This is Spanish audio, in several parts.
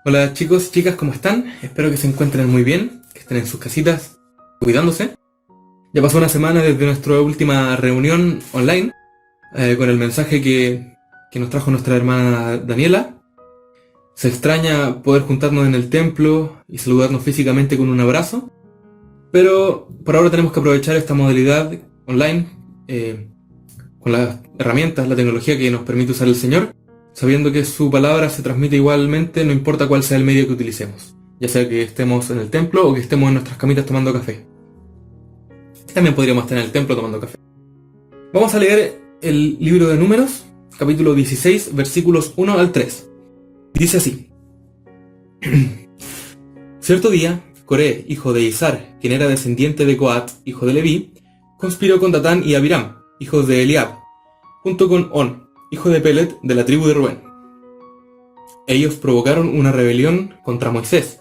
Hola chicos, chicas, ¿cómo están? Espero que se encuentren muy bien, que estén en sus casitas cuidándose. Ya pasó una semana desde nuestra última reunión online con el mensaje que nos trajo nuestra hermana Daniela. Se extraña poder juntarnos en el templo y saludarnos físicamente con un abrazo, pero por ahora tenemos que aprovechar esta modalidad online con las herramientas, la tecnología que nos permite usar el Señor, sabiendo que su palabra se transmite igualmente, no importa cuál sea el medio que utilicemos, ya sea que estemos en el templo o que estemos en nuestras camitas tomando café. También podríamos estar en el templo tomando café. Vamos a leer el libro de Números, capítulo 16, versículos 1 al 3. Dice así: Cierto día, Coré, hijo de Izar, quien era descendiente de Coat, hijo de Leví, conspiró con Datán y Abiram, hijos de Eliab, junto con On, hijo de Pelet, de la tribu de Rubén. Ellos provocaron una rebelión contra Moisés,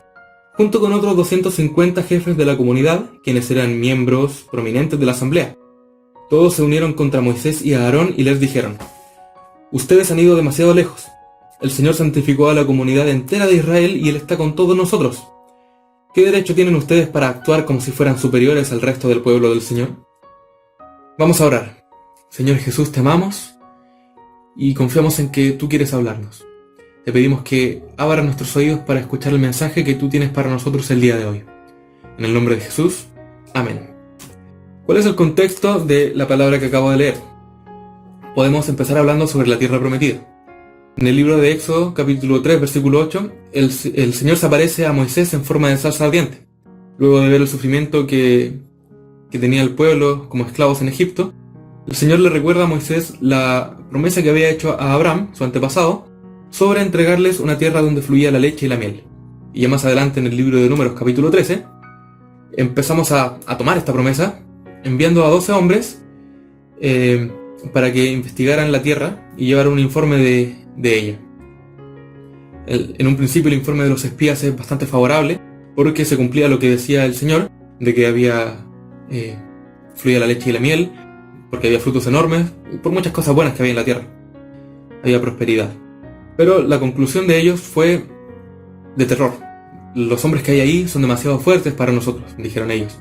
junto con otros 250 jefes de la comunidad, quienes eran miembros prominentes de la asamblea. Todos se unieron contra Moisés y a Aarón y les dijeron: Ustedes han ido demasiado lejos. El Señor santificó a la comunidad entera de Israel y Él está con todos nosotros. ¿Qué derecho tienen ustedes para actuar como si fueran superiores al resto del pueblo del Señor? Vamos a orar. Señor Jesús, te amamos y confiamos en que tú quieres hablarnos. Te pedimos que abras nuestros oídos para escuchar el mensaje que tú tienes para nosotros el día de hoy. En el nombre de Jesús, amén. ¿Cuál es el contexto de la palabra que acabo de leer? Podemos empezar hablando sobre la tierra prometida. En el libro de Éxodo, capítulo 3, versículo 8, el Señor se aparece a Moisés en forma de zarza ardiente. Luego de ver el sufrimiento que tenía el pueblo como esclavos en Egipto, el Señor le recuerda a Moisés la promesa que había hecho a Abraham, su antepasado, sobre entregarles una tierra donde fluía la leche y la miel. Y ya más adelante en el libro de Números, capítulo 13, empezamos a tomar esta promesa, enviando a 12 hombres para que investigaran la tierra y llevaran un informe de ella. En un principio el informe de los espías es bastante favorable, porque se cumplía lo que decía el Señor, de que fluía la leche y la miel, porque había frutos enormes, por muchas cosas buenas que había en la tierra. Había prosperidad. Pero la conclusión de ellos fue de terror. Los hombres que hay ahí son demasiado fuertes para nosotros, dijeron ellos.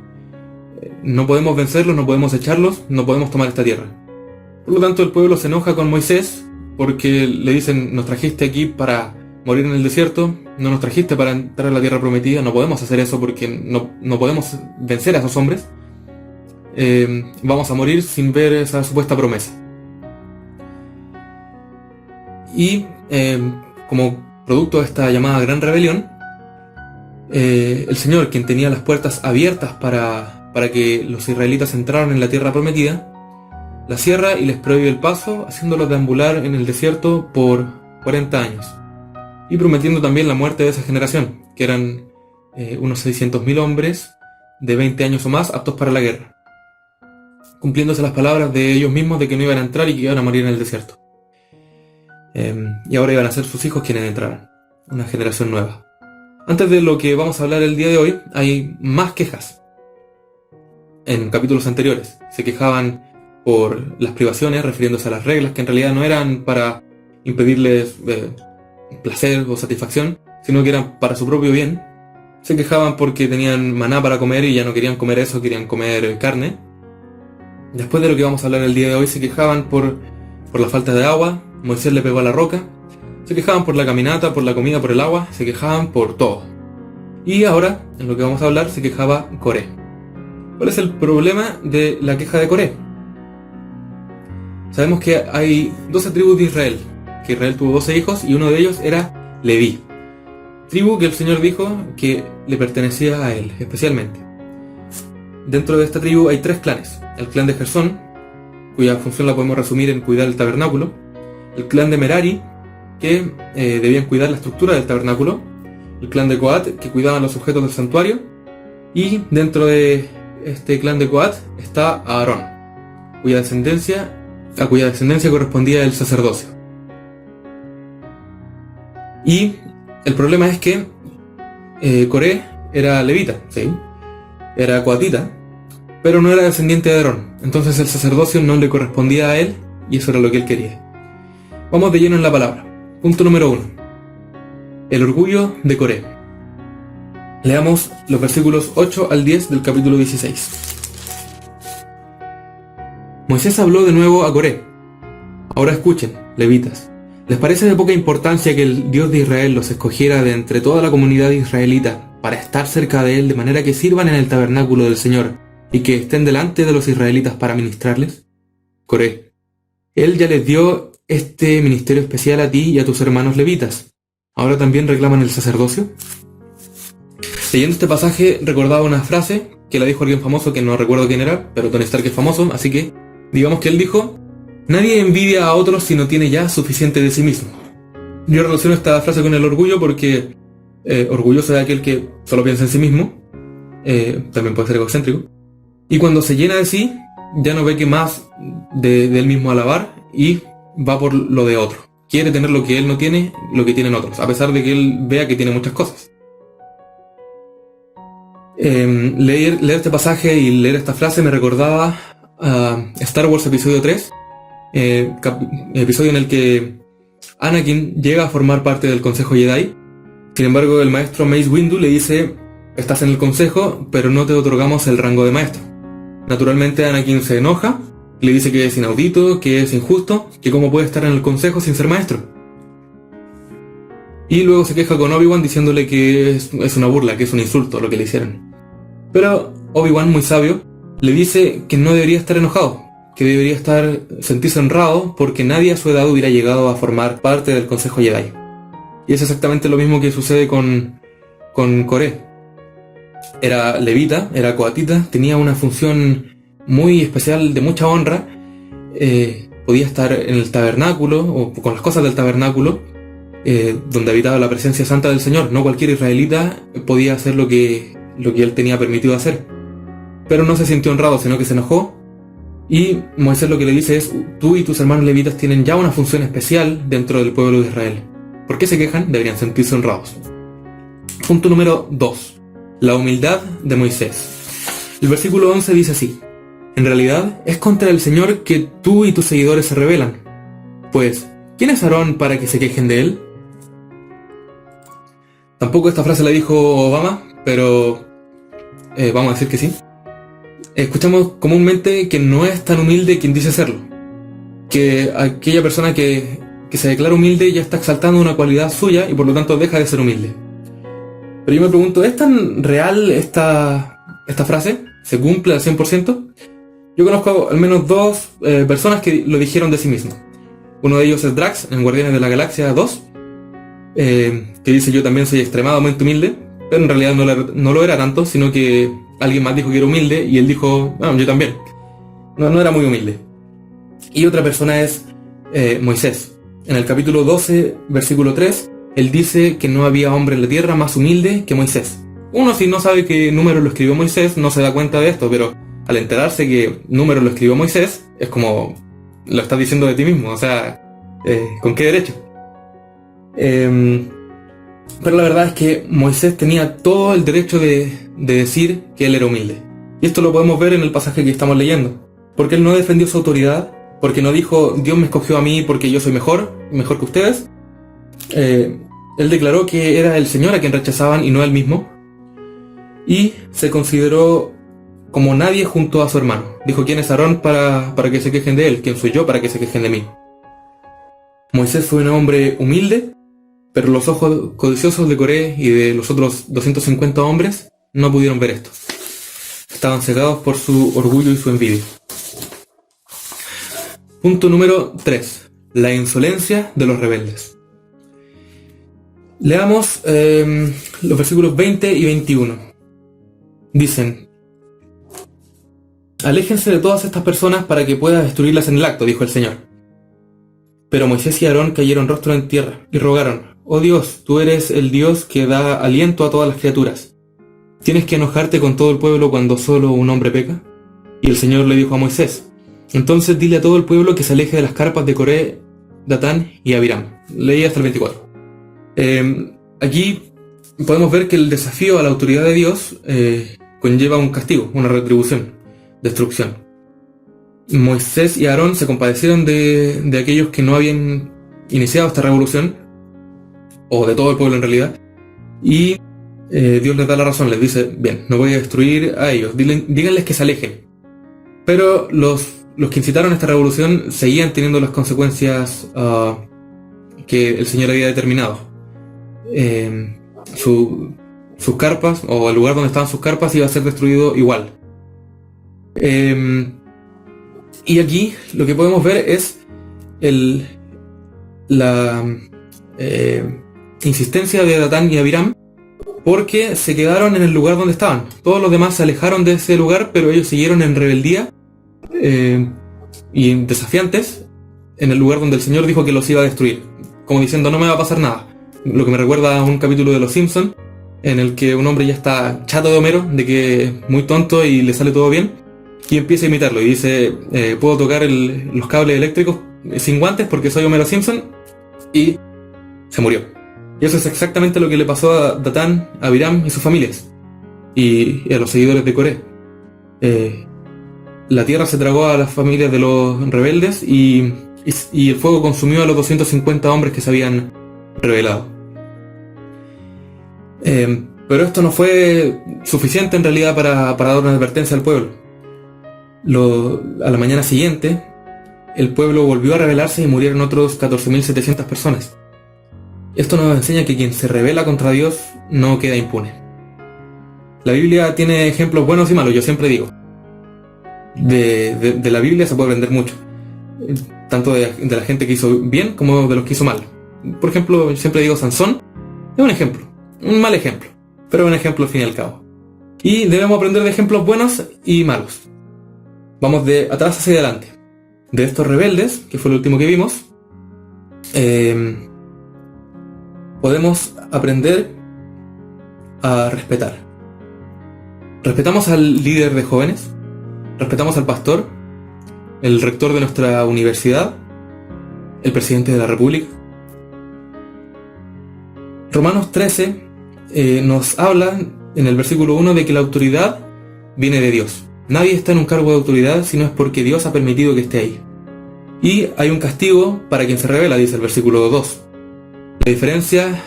No podemos vencerlos, no podemos echarlos, no podemos tomar esta tierra. Por lo tanto, el pueblo se enoja con Moisés porque le dicen: nos trajiste aquí para morir en el desierto, no nos trajiste para entrar a la tierra prometida, no podemos hacer eso porque no podemos vencer a esos hombres. Vamos a morir sin ver esa supuesta promesa. Y como producto de esta llamada gran rebelión, el Señor, quien tenía las puertas abiertas para que los israelitas entraran en la tierra prometida, la cierra y les prohíbe el paso, haciéndolos deambular en el desierto por 40 años. Y prometiendo también la muerte de esa generación, que eran unos 600.000 hombres de 20 años o más aptos para la guerra, cumpliéndose las palabras de ellos mismos de que no iban a entrar y que iban a morir en el desierto. Y ahora iban a ser sus hijos quienes entraran, una generación nueva. Antes de lo que vamos a hablar el día de hoy, hay más quejas. En capítulos anteriores se quejaban por las privaciones, refiriéndose a las reglas que en realidad no eran para impedirles placer o satisfacción, sino que eran para su propio bien. Se quejaban porque tenían maná para comer y ya no querían comer eso, querían comer carne. Después de lo que vamos a hablar el día de hoy, se quejaban por la falta de agua. Moisés le pegó a la roca. Se quejaban por la caminata, por la comida, por el agua. Se quejaban por todo. Y ahora, en lo que vamos a hablar, se quejaba Coré. ¿Cuál es el problema de la queja de Coré? Sabemos que hay 12 tribus de Israel, que Israel tuvo 12 hijos y uno de ellos era Leví, tribu que el Señor dijo que le pertenecía a él especialmente. Dentro de esta tribu hay 3 clanes: el clan de Gersón, cuya función la podemos resumir en cuidar el tabernáculo; el clan de Merari, que debían cuidar la estructura del tabernáculo; el clan de Coat, que cuidaban los objetos del santuario; y dentro de este clan de Coat está Aarón, a cuya descendencia correspondía el sacerdocio. Y el problema es que Coré era levita, ¿sí? Era coatita, pero no era descendiente de Aarón. Entonces el sacerdocio no le correspondía a él y eso era lo que él quería. Vamos de lleno en la palabra. Punto número 1. El orgullo de Coré. Leamos los versículos 8 al 10 del capítulo 16. Moisés habló de nuevo a Coré. Ahora escuchen, levitas. ¿Les parece de poca importancia que el Dios de Israel los escogiera de entre toda la comunidad israelita para estar cerca de él de manera que sirvan en el tabernáculo del Señor y que estén delante de los israelitas para ministrarles? Coré, él ya les dio este ministerio especial a ti y a tus hermanos levitas. ¿Ahora también reclaman el sacerdocio? Leyendo este pasaje recordaba una frase que la dijo alguien famoso que no recuerdo quién era, pero Tony Stark es famoso, así que digamos que él dijo: nadie envidia a otros si no tiene ya suficiente de sí mismo. Yo relaciono esta frase con el orgullo porque orgulloso es aquel que solo piensa en sí mismo, también puede ser egocéntrico, y cuando se llena de sí, ya no ve que más de él mismo alabar y va por lo de otro. Quiere tener lo que él no tiene, lo que tienen otros, a pesar de que él vea que tiene muchas cosas. Leer este pasaje y leer esta frase me recordaba a Star Wars Episodio 3, episodio en el que Anakin llega a formar parte del Consejo Jedi. Sin embargo, el maestro Mace Windu le dice: estás en el consejo, pero no te otorgamos el rango de maestro. Naturalmente Anakin se enoja, le dice que es inaudito, que es injusto, que cómo puede estar en el consejo sin ser maestro. Y luego se queja con Obi-Wan diciéndole que es una burla, que es un insulto lo que le hicieron. Pero Obi-Wan, muy sabio, le dice que no debería estar enojado, que debería sentirse honrado porque nadie a su edad hubiera llegado a formar parte del Consejo Jedi. Y es exactamente lo mismo que sucede con Coré. Era levita, era coatita, tenía una función muy especial de mucha honra, podía estar en el tabernáculo o con las cosas del tabernáculo, donde habitaba la presencia santa del Señor. No cualquier israelita podía hacer lo que él tenía permitido hacer. Pero no se sintió honrado, sino que se enojó. Y Moisés lo que le dice es: tú y tus hermanos levitas tienen ya una función especial dentro del pueblo de Israel. ¿Por qué se quejan? Deberían sentirse honrados. Punto número 2. La humildad de Moisés. El versículo 11 dice así: en realidad es contra el Señor que tú y tus seguidores se rebelan. Pues, ¿quién es Aarón para que se quejen de él? Tampoco esta frase la dijo Obama, pero vamos a decir que sí. Escuchamos comúnmente que no es tan humilde quien dice serlo, que aquella persona que se declara humilde ya está exaltando una cualidad suya y por lo tanto deja de ser humilde. Pero yo me pregunto, ¿es tan real esta frase? ¿Se cumple al 100%? Yo conozco al menos dos personas que lo dijeron de sí mismo. Uno de ellos es Drax, en Guardianes de la Galaxia 2, que dice: yo también soy extremadamente humilde, pero en realidad no lo era tanto, sino que alguien más dijo que era humilde y él dijo: bueno, yo también. No era muy humilde. Y otra persona es Moisés. En el capítulo 12, versículo 3, él dice que no había hombre en la tierra más humilde que Moisés. Uno, si no sabe qué número lo escribió Moisés, no se da cuenta de esto, pero al enterarse que número lo escribió Moisés, es como lo estás diciendo de ti mismo, o sea, ¿con qué derecho? Pero la verdad es que Moisés tenía todo el derecho de decir que él era humilde. Y esto lo podemos ver en el pasaje que estamos leyendo. Porque él no defendió su autoridad, porque no dijo: Dios me escogió a mí porque yo soy mejor que ustedes. Él declaró que era el Señor a quien rechazaban y no él mismo. Y se consideró como nadie junto a su hermano. Dijo: ¿quién es Aarón para que se quejen de él? ¿Quién soy yo para que se quejen de mí? Moisés fue un hombre humilde, pero los ojos codiciosos de Coré y de los otros 250 hombres no pudieron ver esto. Estaban cegados por su orgullo y su envidia. Punto número 3. La insolencia de los rebeldes. Leamos los versículos 20 y 21. Dicen: aléjense de todas estas personas para que pueda destruirlas en el acto, dijo el Señor. Pero Moisés y Aarón cayeron rostro en tierra y rogaron: oh Dios, tú eres el Dios que da aliento a todas las criaturas. ¿Tienes que enojarte con todo el pueblo cuando solo un hombre peca? Y el Señor le dijo a Moisés: entonces dile a todo el pueblo que se aleje de las carpas de Coré, Datán y Abiram. Leí hasta el 24. Aquí podemos ver que el desafío a la autoridad de Dios conlleva un castigo, una retribución, destrucción. Moisés y Aarón se compadecieron de aquellos que no habían iniciado esta revolución o de todo el pueblo en realidad, y Dios les da la razón, les dice, bien, no voy a destruir a ellos, díganles que se alejen. Pero los que incitaron esta revolución seguían teniendo las consecuencias que el Señor había determinado. Sus carpas, o el lugar donde estaban sus carpas, iba a ser destruido igual. Y aquí lo que podemos ver es la insistencia de Datán y Abiram, porque se quedaron en el lugar donde estaban. Todos los demás se alejaron de ese lugar, pero ellos siguieron en rebeldía y desafiantes en el lugar donde el Señor dijo que los iba a destruir, como diciendo, no me va a pasar nada. Lo que me recuerda a un capítulo de Los Simpsons, en el que un hombre ya está chato de Homero, de que es muy tonto y le sale todo bien, y empieza a imitarlo y dice, puedo tocar los cables eléctricos sin guantes porque soy Homero Simpson, y se murió. Y eso es exactamente lo que le pasó a Datán, a Abiram y sus familias, y a los seguidores de Coré. La tierra se tragó a las familias de los rebeldes y el fuego consumió a los 250 hombres que se habían rebelado. Pero esto no fue suficiente en realidad para dar una advertencia al pueblo. A la mañana siguiente, el pueblo volvió a rebelarse y murieron otros 14.700 personas. Esto nos enseña que quien se rebela contra Dios no queda impune. La Biblia tiene ejemplos buenos y malos, yo siempre digo. De la Biblia se puede aprender mucho, tanto de la gente que hizo bien como de los que hizo mal. Por ejemplo, yo siempre digo, Sansón es un ejemplo, un mal ejemplo, pero un ejemplo al fin y al cabo. Y debemos aprender de ejemplos buenos y malos. Vamos de atrás hacia adelante. De estos rebeldes, que fue el último que vimos, podemos aprender a respetar. Respetamos al líder de jóvenes, respetamos al pastor, el rector de nuestra universidad, el presidente de la República. Romanos 13 nos habla en el versículo 1 de que la autoridad viene de Dios. Nadie está en un cargo de autoridad si no es porque Dios ha permitido que esté ahí. Y hay un castigo para quien se rebela, dice el versículo 2. La diferencia,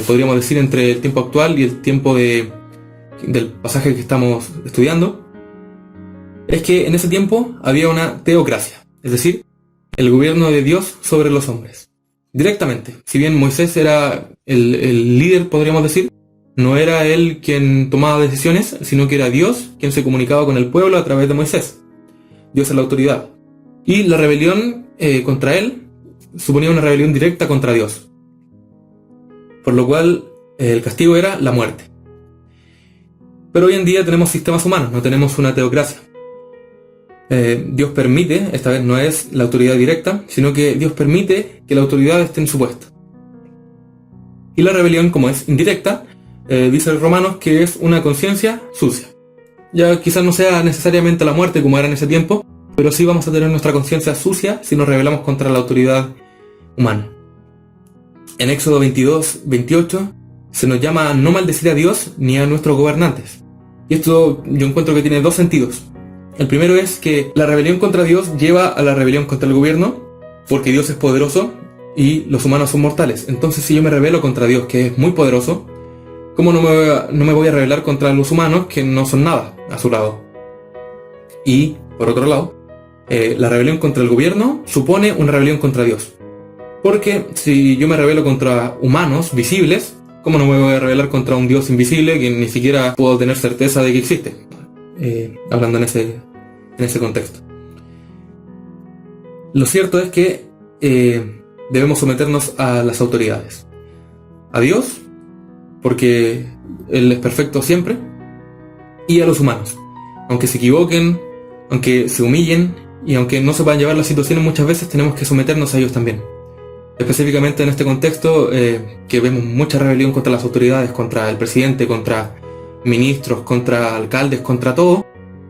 podríamos decir, entre el tiempo actual y el tiempo del pasaje que estamos estudiando, es que en ese tiempo había una teocracia, es decir, el gobierno de Dios sobre los hombres. Directamente, si bien Moisés era el líder, podríamos decir, no era él quien tomaba decisiones, sino que era Dios quien se comunicaba con el pueblo a través de Moisés. Dios es la autoridad. Y la rebelión contra él suponía una rebelión directa contra Dios. Por lo cual el castigo era la muerte. Pero hoy en día tenemos sistemas humanos, no tenemos una teocracia. Dios permite, esta vez no es la autoridad directa, sino que Dios permite que la autoridad esté en su puesto. Y la rebelión, como es indirecta, dice el Romanos que es una conciencia sucia. Ya quizás no sea necesariamente la muerte como era en ese tiempo, pero sí vamos a tener nuestra conciencia sucia si nos rebelamos contra la autoridad humana. En Éxodo 22-28 se nos llama a no maldecir a Dios ni a nuestros gobernantes. Y esto yo encuentro que tiene dos sentidos. El primero es que la rebelión contra Dios lleva a la rebelión contra el gobierno, porque Dios es poderoso y los humanos son mortales. Entonces, si yo me rebelo contra Dios, que es muy poderoso, ¿cómo no me voy a rebelar contra los humanos, que no son nada a su lado? Y, por otro lado, la rebelión contra el gobierno supone una rebelión contra Dios. Porque si yo me rebelo contra humanos visibles, ¿cómo no me voy a rebelar contra un Dios invisible que ni siquiera puedo tener certeza de que existe? Hablando en ese contexto. Lo cierto es que debemos someternos a las autoridades. A Dios, porque Él es perfecto siempre, y a los humanos. Aunque se equivoquen, aunque se humillen, y aunque no sepan llevar las situaciones, muchas veces tenemos que someternos a ellos también. Específicamente en este contexto, que vemos mucha rebelión contra las autoridades, contra el presidente, contra ministros, contra alcaldes, contra todo,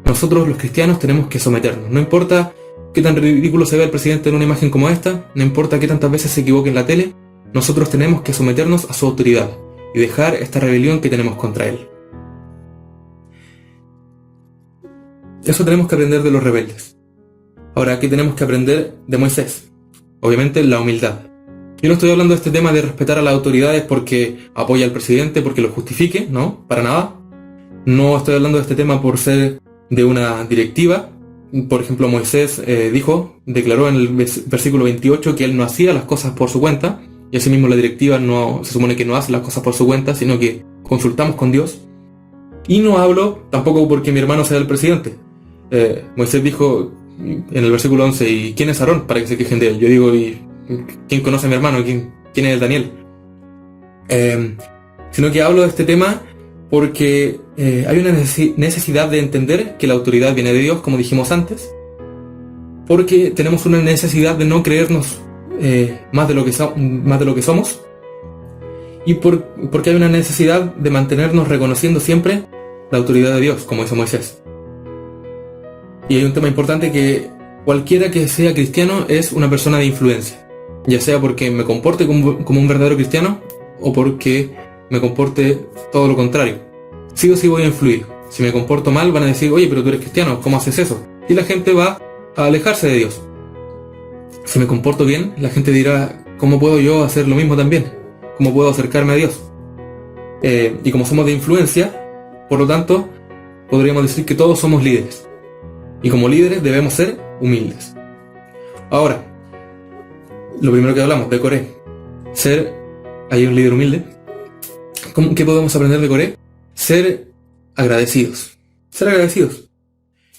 nosotros los cristianos tenemos que someternos. No importa qué tan ridículo se ve el presidente en una imagen como esta, no importa qué tantas veces se equivoque en la tele, nosotros tenemos que someternos a su autoridad y dejar esta rebelión que tenemos contra él. Eso tenemos que aprender de los rebeldes. Ahora, ¿qué tenemos que aprender de Moisés? Obviamente la humildad. Yo no estoy hablando de este tema de respetar a las autoridades porque apoya al presidente, porque lo justifique, no, para nada. No estoy hablando de este tema por ser de una directiva. Por ejemplo, Moisés declaró en el versículo 28 que él no hacía las cosas por su cuenta, y asimismo la directiva no se supone que no hace las cosas por su cuenta, sino que consultamos con Dios. Y no hablo tampoco porque mi hermano sea el presidente. Moisés dijo en el versículo 11, ¿y quién es Aarón para que se quejen de él? Yo digo, ¿y quién conoce a mi hermano? ¿Quién es el Daniel? Sino que hablo de este tema porque hay una necesidad de entender que la autoridad viene de Dios, como dijimos antes, porque tenemos una necesidad de no creernos más de lo que somos, y porque hay una necesidad de mantenernos reconociendo siempre la autoridad de Dios, como hizo Moisés. Y hay un tema importante, que cualquiera que sea cristiano es una persona de influencia, ya sea porque me comporte como un verdadero cristiano o porque me comporte todo lo contrario. Sí o sí voy a influir. Si me comporto mal, van a decir, oye, pero tú eres cristiano, ¿cómo haces eso? Y la gente va a alejarse de Dios. Si me comporto bien, la gente dirá, ¿cómo puedo yo hacer lo mismo también? ¿Cómo puedo acercarme a Dios? Y como somos de influencia, por lo tanto, podríamos decir que todos somos líderes. Y como líderes debemos ser humildes. Ahora, lo primero que hablamos de Coré, hay un líder humilde. ¿Qué podemos aprender de Coré? Ser agradecidos. Ser agradecidos.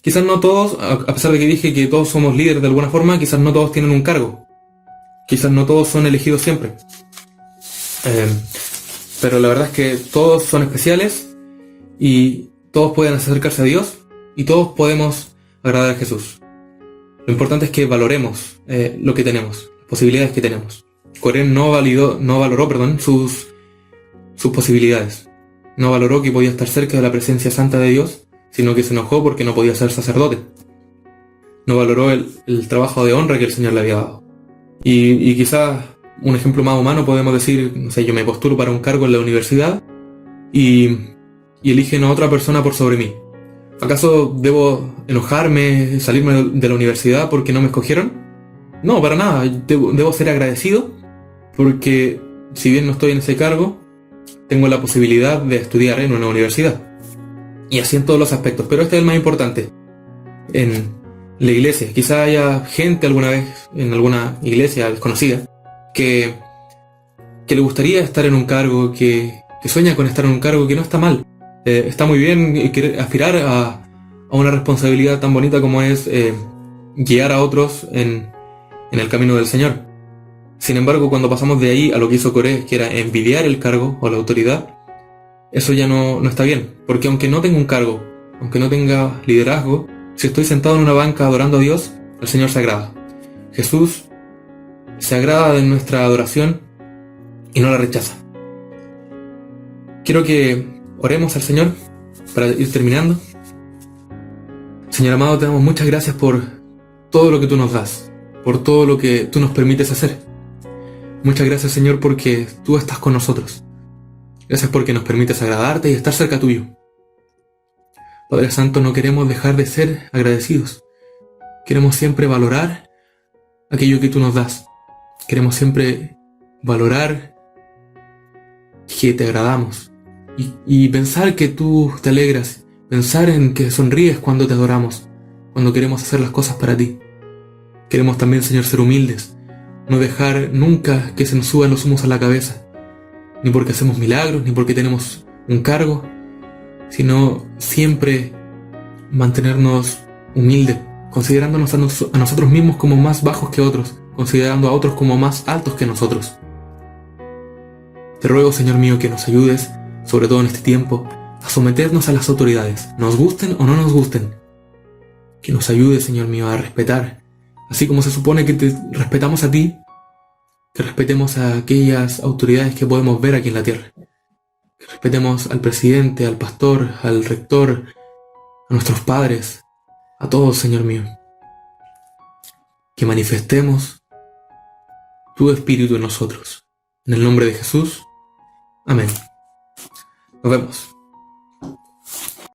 Quizás no todos, a pesar de que dije que todos somos líderes de alguna forma, quizás no todos tienen un cargo. Quizás no todos son elegidos siempre. Pero la verdad es que todos son especiales y todos pueden acercarse a Dios y todos podemos agradar a Jesús. Lo importante es que valoremos lo que tenemos, las posibilidades que tenemos. Coré no valoró sus posibilidades. No valoró que podía estar cerca de la presencia santa de Dios, sino que se enojó porque no podía ser sacerdote. No valoró el trabajo de honra que el Señor le había dado. Y quizás un ejemplo más humano podemos decir, no sé, yo me postulo para un cargo en la universidad y eligen a otra persona por sobre mí. ¿Acaso debo enojarme, salirme de la universidad porque no me escogieron? No, para nada. Debo ser agradecido porque si bien no estoy en ese cargo, tengo la posibilidad de estudiar en una universidad. Y así en todos los aspectos. Pero este es el más importante. En la iglesia. Quizá haya gente alguna vez en alguna iglesia desconocida que le gustaría estar en un cargo, que sueña con estar en un cargo, que no está mal. Está muy bien querer aspirar a una responsabilidad tan bonita como es guiar a otros en el camino del Señor. Sin embargo, cuando pasamos de ahí a lo que hizo Coré, que era envidiar el cargo o la autoridad, eso ya no está bien. Porque aunque no tenga un cargo, aunque no tenga liderazgo, si estoy sentado en una banca adorando a Dios, el Señor se agrada. Jesús se agrada de nuestra adoración y no la rechaza. Quiero que oremos al Señor para ir terminando. Señor amado, te damos muchas gracias por todo lo que tú nos das, por todo lo que tú nos permites hacer. Muchas gracias, Señor, porque tú estás con nosotros. Gracias porque nos permites agradarte y estar cerca tuyo. Padre Santo, no queremos dejar de ser agradecidos. Queremos siempre valorar aquello que tú nos das. Queremos siempre valorar que te agradamos y pensar que tú te alegras, pensar en que sonríes cuando te adoramos, cuando queremos hacer las cosas para ti. Queremos también, Señor, ser humildes, no dejar nunca que se nos suban los humos a la cabeza, ni porque hacemos milagros, ni porque tenemos un cargo, sino siempre mantenernos humildes, considerándonos a nosotros mismos como más bajos que otros, considerando a otros como más altos que nosotros. Te ruego, Señor mío, que nos ayudes, sobre todo en este tiempo, a someternos a las autoridades, nos gusten o no nos gusten. Que nos ayudes, Señor mío, a respetar, así como se supone que te respetamos a ti, que respetemos a aquellas autoridades que podemos ver aquí en la tierra. Que respetemos al presidente, al pastor, al rector, a nuestros padres, a todos, Señor mío. Que manifestemos tu Espíritu en nosotros. En el nombre de Jesús. Amén. Nos vemos.